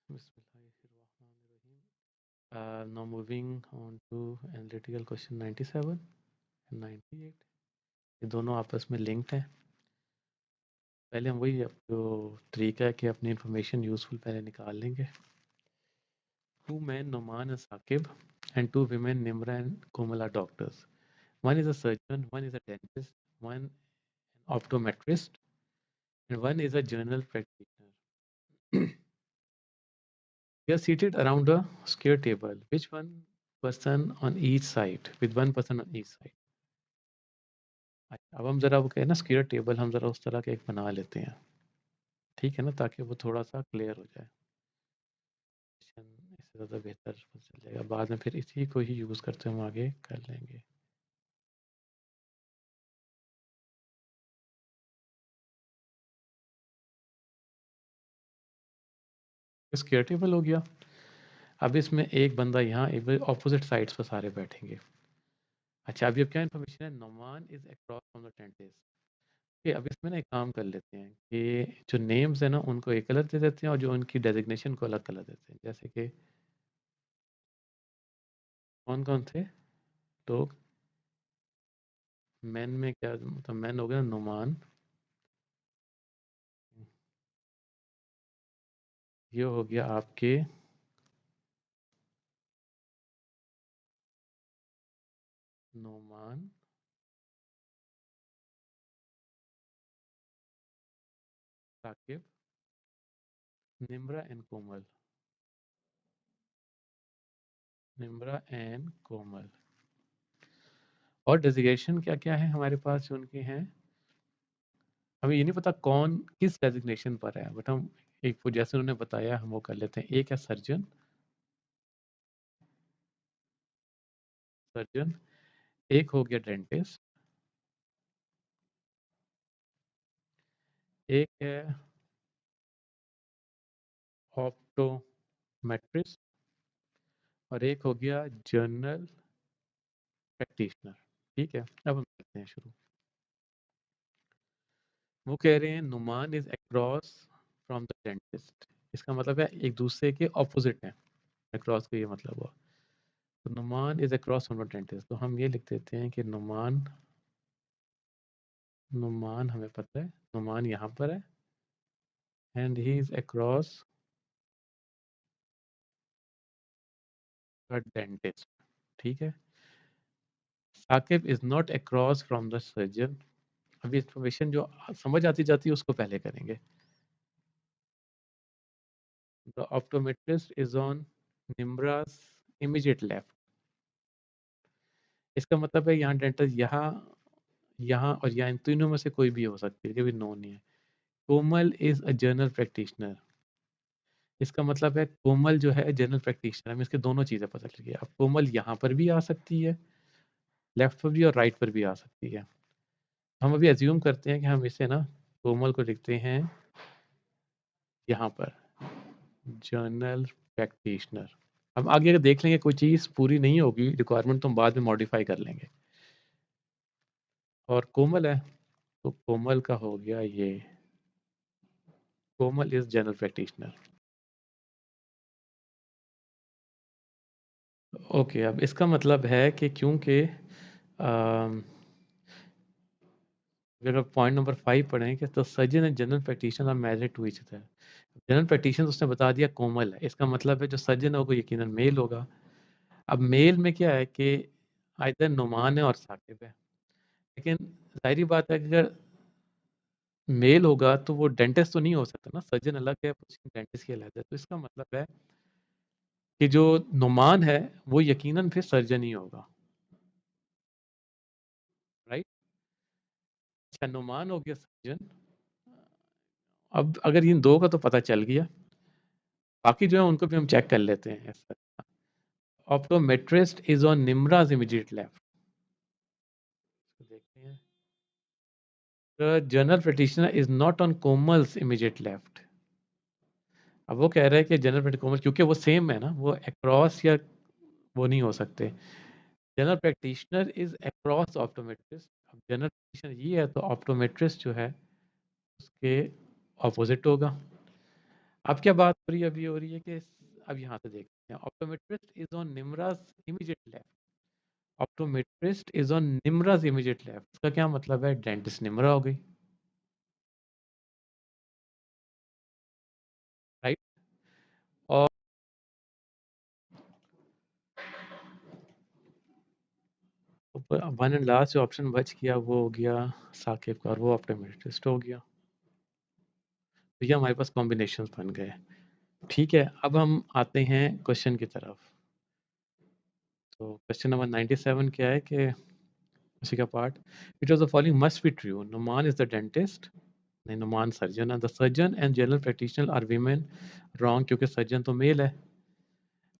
Bismillahirrahmanirrahim. Now moving on to analytical question 97 and 98. ये दोनों आपस में लिंक्ड हैं। पहले हम वही जो तरीका है कि अपनी इंफॉर्मेशन यूजफुल पहले निकाल लेंगे। Two men, Noman and Saqib, and two women, Nimra and Komal, are doctors. One is a surgeon, one is a dentist, one an optometrist, and one is a general practitioner. They are seated around a square table, which one person on each side, with one person on each side. अब हम ज़रा वो कहें ना square table हम ज़रा उस तरह का एक बना लेते हैं, ठीक है ना, ताकि वो थोड़ा सा क्लियर हो जाए। इससे ज़्यादा बेहतर चल जाएगा, बाद में फिर इसी को ही यूज़ करते हम आगे कर लेंगे। स्क्वायर टेबल हो गया। अब इसमें एक बंदा यहाँ, एक ऑपोजिट साइड्स पर सारे बैठेंगे। अच्छा, अभी अब क्या इन्फॉर्मेशन है, Noman is across from the tent. अब इसमें ना एक काम कर लेते हैं कि जो नेम्स है ना उनको एक कलर दे देते हैं और जो उनकी डेजिग्नेशन को अलग कलर देते हैं। जैसे कि कौन कौन थे लोग, मैन में क्या मतलब, मैन हो गया नुमान, ये हो गया आपके नोमान, साकिब, निम्रा एंड कोमल, निम्रा एंड कोमल। और डेजिग्नेशन क्या क्या है हमारे पास जो उनके हैं, हमें ये नहीं पता कौन किस डेजिग्नेशन पर है, बट हम एक वो जैसे उन्होंने बताया हम वो कर लेते हैं। एक है सर्जन, सर्जन, एक हो गया डेंटिस्ट, एक है ऑप्टोमेट्रिस्ट, और एक हो गया जर्नल प्रैक्टिशनर। ठीक है, अब हम करते हैं शुरू। वो कह रहे हैं Numan is across from the dentist, इसका मतलब है एक दूसरे के ऑपोजिट हैं, अक्रॉस का ये मतलब हुआ। तो Numan is across from the dentist, तो हम ये लिख देते हैं कि नुमान, नुमान हमें पता है नुमान यहाँ पर है, and he is across the dentist. ठीक है, Saqib is not across from the surgeon. अभी इंफॉर्मेशन जो समझ आती जाती है उसको पहले करेंगे। The optometrist is on Nimra's immediate left, इसका मतलब है यहाँ डेंटल यहाँ, यहाँ और यहाँ, इन तीनों में से कोई भी हो सकती है, कभी नो नहीं है। कोमल इज अ जनरल प्रैक्टिशनर, इसका मतलब है कोमल जो है जनरल प्रैक्टिशनर, हमें इसके दोनों चीज़ें पता चल गई। अब कोमल यहाँ पर भी आ सकती है, लेफ्ट पर भी और राइट पर भी आ सकती है। हम अभी एज्यूम करते हैं कि हम इसे ना कोमल को लिखते हैं यहाँ पर जनरल प्रैक्टिशनर। हम आगे अगर देख लेंगे कोई चीज़ पूरी नहीं होगी रिक्वायरमेंट तो हम बाद में मॉडिफाई कर लेंगे। और कोमल है तो कोमल का हो गया ये, कोमल इज जनरल प्रैक्टिशनर। ओके, अब इसका मतलब है कि क्योंकि अगर आप पॉइंट नंबर 5 पढ़ें कि तो surgeon and general practitioner are married to each other. General practitioner उसने बता दिया कोमल है, इसका मतलब है जो सर्जन है वो यकीनन मेल होगा। अब मेल में क्या है कि आइदर नुमान है और साकिब है, लेकिन जाहिर बात है कि अगर मेल होगा तो वो डेंटिस्ट तो नहीं हो सकता ना, सर्जन अलग है डेंटिस्ट की अलग है। तो इसका मतलब है कि जो नुमान है वो यकीनन फिर सर्जन ही होगा, राइट। अच्छा, नुमान हो गया सर्जन। अब अगर इन दो का तो पता चल गया, बाकी जो है उनको भी हम चेक कर लेते हैं। Optometrist is on Nimra's immediate left, देखते हैं। The general practitioner is not on Komal's immediate left. अब वो कह रहे हैं कि जनरल प्रैक्टिशनर कोमल, क्योंकि वो सेम है ना, वो अक्रॉस या वो नहीं हो सकते। General practitioner is across optometrist. अब जनरल प्रैक्टिशनर ये है तो ऑप्टोमेट्रिस्ट जो है उसके ऑपोजिट होगा। अब क्या बात हो रही है, अभी हो रही है कि अब यहाँ से देखते हैं, optometrist is on Nimra's immediate left. Optometrist is on Nimra's immediate left, इसका क्या मतलब है? डेंटिस्ट निम्रा हो गई, राइट। और वन एंड लास्ट जो ऑप्शन बच गया वो हो गया साकिब का, और वो ऑप्टोमेट्रिस्ट हो गया। तो ये हमारे पास कॉम्बिनेशन बन गए। ठीक है, अब हम आते हैं क्वेश्चन की तरफ। तो क्वेश्चन नंबर 97 क्या है कि उसी का part, it was the following must be true, Numan is the dentist, नहीं नुमान सर्जन है, the surgeon and general practitioner are women, wrong क्योंकि सर्जन तो मेल है।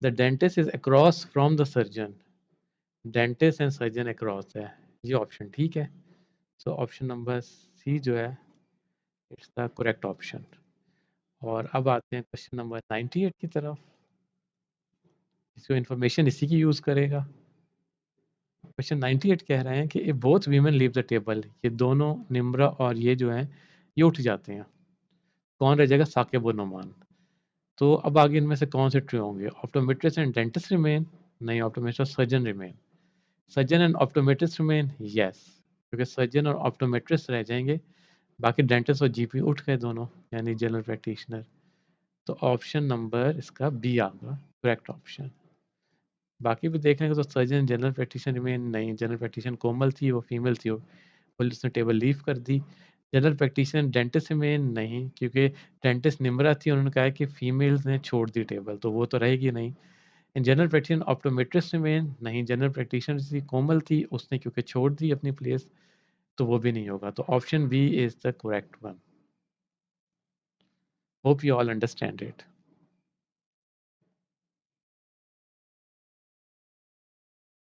The dentist is across from the surgeon, dentist and surgeon across है, ये option ठीक है। So option number C जो है इट्स द करेक्ट ऑप्शन। और अब आते हैं क्वेश्चन नंबर 98 की तरफ, इसको इन्फॉर्मेशन इसी की यूज़ करेगा। क्वेश्चन 98 कह रहे हैं कि if both women leave the table, ये दोनों निम्रा और ये जो हैं ये उठ जाते हैं, कौन रह जाएगा? साकिब और नुमान। तो अब आगे इनमें से कौन से ट्रू होंगे? ऑप्टोमेट्रिस्ट एंड डेंटिस्ट रिमेन, नहीं optometrist surgeon remain. Surgeon and optometrist remain, yes, क्योंकि सर्जन और ऑप्टोमेट्रिस्ट रह जाएंगे, बाकी डेंटिस्ट और जीपी उठ गए दोनों, यानी जनरल प्रैक्टिशनर। तो ऑप्शन नंबर इसका बी आगा करेक्ट ऑप्शन। बाकी भी देखने को तो सर्जन जनरल प्रैक्टिशनर रिमेन, नहीं जनरल प्रैक्टिशनर कोमल थी, वो फीमेल थी, वो पुलिस ने टेबल लीव कर दी। जनरल प्रैक्टिशनर डेंटिस्ट में नहीं, क्योंकि डेंटिस्ट निम्रा थी, उन्होंने कहा कि फीमेल्स ने छोड़ दी टेबल, तो वो तो रहेगी नहीं। जनरल प्रैक्टिशनर ऑप्टोमेट्रिस्ट में नहीं, जनरल प्रैक्टिशनर थी कोमल थी, उसने क्योंकि छोड़ दी अपनी प्लेस, तो वो भी नहीं होगा। तो option B is the correct one. Hope you all understand it.